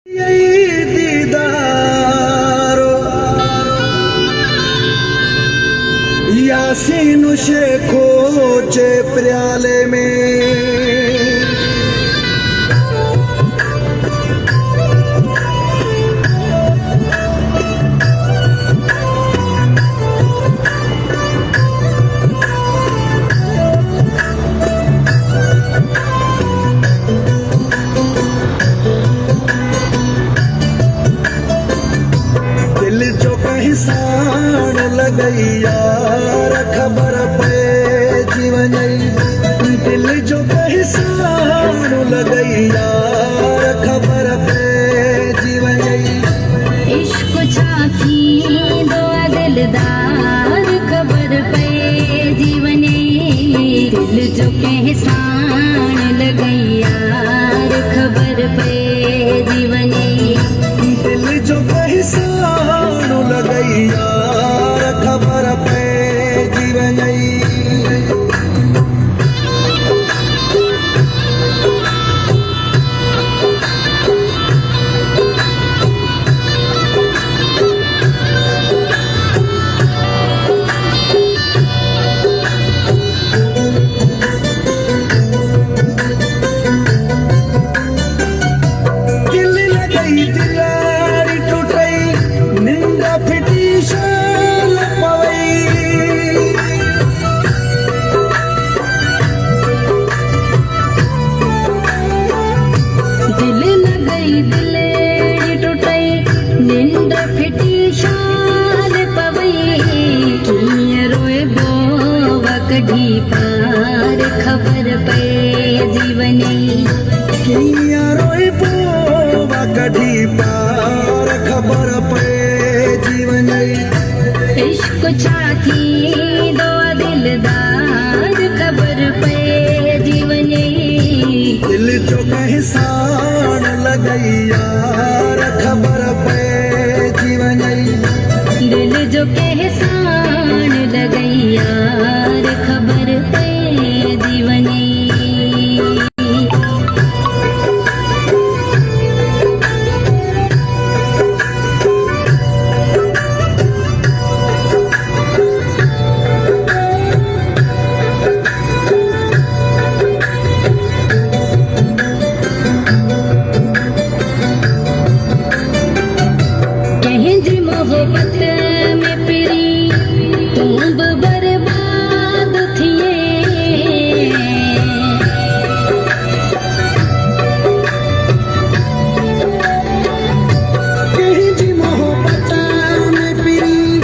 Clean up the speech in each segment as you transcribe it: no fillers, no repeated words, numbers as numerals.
यही दीदारो यासीन शेखो चे प्याले में साण लगई यार खबर पे जीवन दिल जो साण लगई यार खबर पे जीवन इश्क छाती दो दिलदार खबर पे जीवन दिल जो साण लगई यार खबर पे जीवन दिल जो साण लगई यार खबर पे जीवन कढ़ी पार खबर पे जीवनी किया रोई बोवा कढ़ी पार खबर पे जीवन इश्क छाती दो दिलदार खबर पे जीवनी दिल जो साण लगई यार खबर पे जीवन दिल जो साण लगई यार खबर पे जीवनी कहीं जी मोहब्बत में पिरी तुम बर्बाद थिए कहीं जी मोहब्बत में पिरी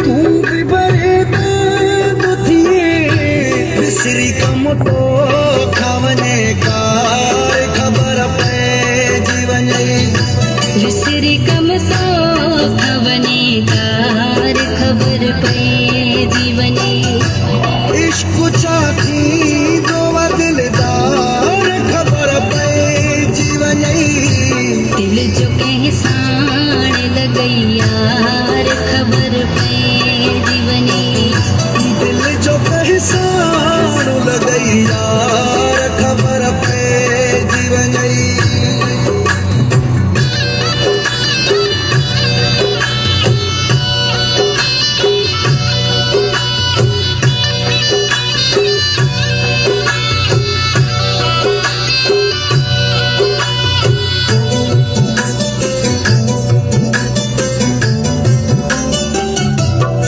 तुम भी बर्बाद थिए मिस्री कम तो खावने का खबर पे जीवन विसरी कम सो खवने कार खबर पे जीवनी इश्क चाखी दो दिलदार खबर पे जीवन दिल जो साण लगई यार खबर पे जीवनी दिल जो साण लगई यार खबर पे जीवन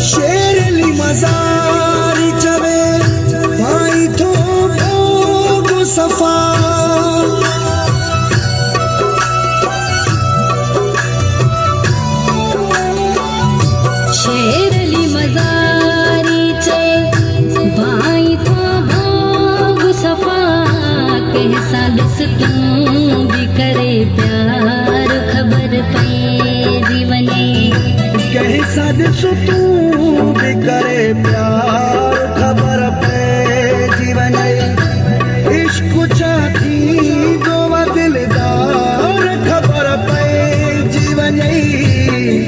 शेरली मजारी चवे भाई तो भोग सफा शेरली मजारी चे भाई तो भोग सफा कह सालिस तू भी करे प्यार खबर पे जीवनी कह सादिस तू भी करे प्यार खबर पे जीवन इश्क चाखी दो दिलदार खबर पे जीवन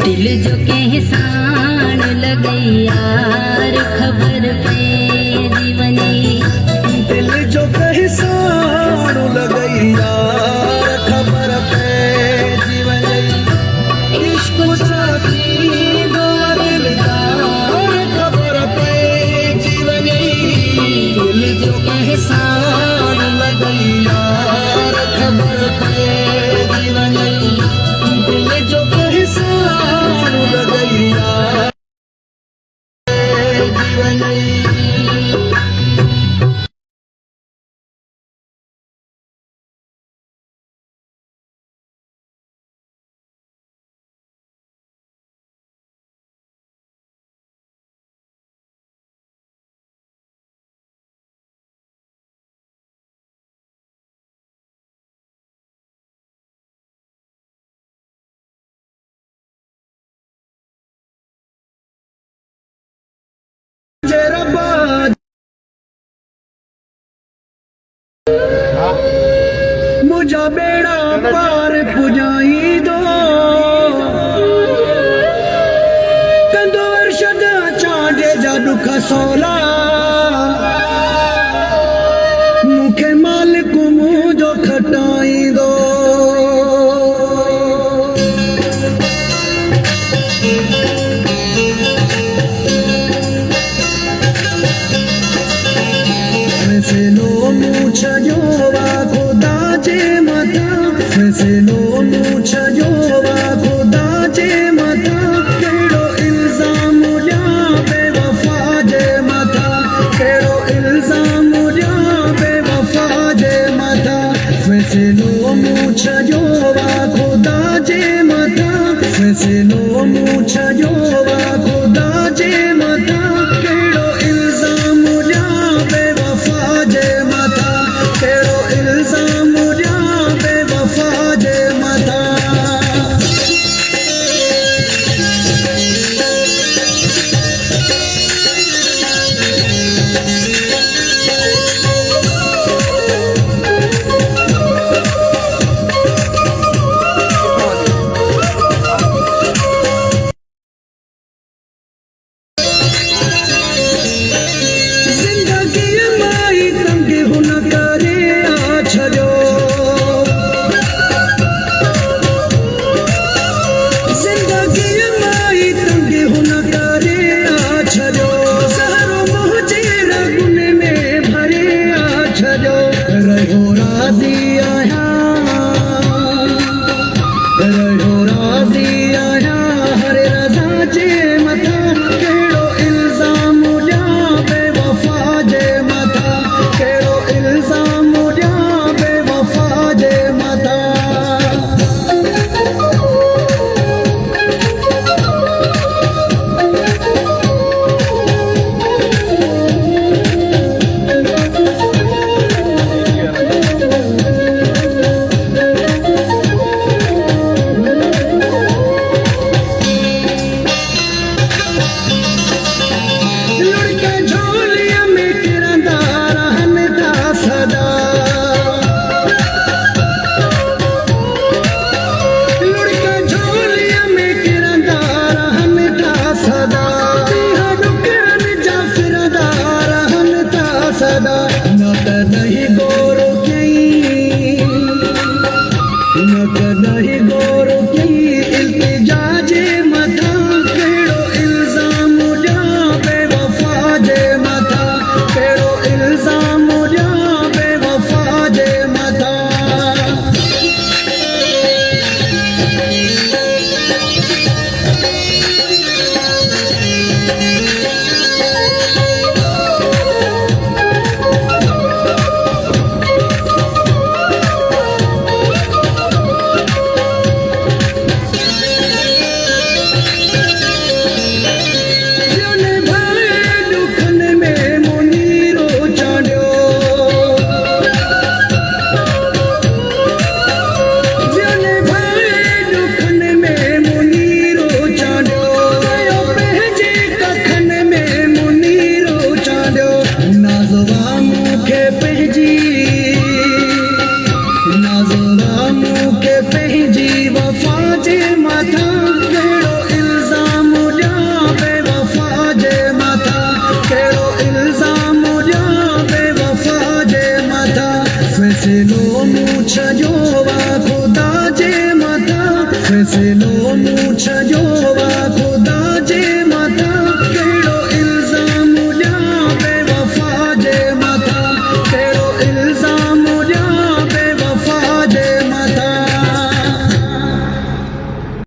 दिल जो साण लगई यार खबर पे जीवनी दिल जो साण लगई यार खबर पे जीवन मुंहिंजा बेड़ा पार पुॼाई दो कंदो अर्शद चांडे जा ॾुख सवला मूंखे मालिक मुंहिंजो खटाईंदो फैसलो मूं छॾियो आहे ख़ुदा जे मथां फैसलो मूं छॾियो आहे ख़ुदा जे मथां कहिड़ो इल्ज़ाम ॾियां बेवफ़ा जे मथां कहिड़ो इल्ज़ाम ॾियां बेवफ़ा जे मथां फैसलो मूं छॾियो आहे ख़ुदा जे मथां फैसलो मूं छॾियो आहे ख़ुदा जे मथां कहिड़ो इल्ज़ाम ॾियां बेवफ़ा जे मथां कहिड़ो इल्ज़ाम ॾियां बेवफ़ा जे मथां ज़िंदगीअ मां ई तंग हुन करे आ छॾियो ज़िंदगीअ मां ई तंग हुन करे आ छॾियो ज़हरो मुंहिंजे रॻुनि में भरे आ छॾियो रहियो राज़ी आहियां रहियो राज़ी आहियां हर रज़ा जे मथां कहिड़ो इल्ज़ाम ॾियां बेवफ़ा जे मथां कहिड़ो इल्ज़ाम ॾियां बेवफ़ा जे मथां लुढ़के झोलीअ में किरंदा रहनि था सदा लुढ़के झोलीअ में किरंदा रहनि था सदा ॾींहं ॾुकरनि जा फिरंदा रहनि था सदा न कॾहिं गौर कयईं न कॾहिं गौर कयईं इल्तिजा जे मथां कहिड़ो इल्ज़ाम ॾियां बेवफ़ा जे मथां कहिड़ो इल्ज़ाम ॾियां बेवफ़ा जे मथां ॼण भरे ॾुखनि में मुनीरो चाढ़ियो ॼण भरे ॾुखनि में मुनीरो चाढ़ियो कयो पंहिंजे कखनि में मुनीरो चाढ़ियो नाज़वा मूंखे पंहिंजी नाज़वा मूंखे पंहिंजी वफ़ा जे मथां कहिड़ो इल्ज़ाम ॾियां बेवफ़ा जे मथां कहिड़ो इल्ज़ाम ॾियां बेवफ़ा जे मथां फैसलो मूं छॾियो आहे ख़ुदा जे मथां फैसलो मूं छॾियो आहे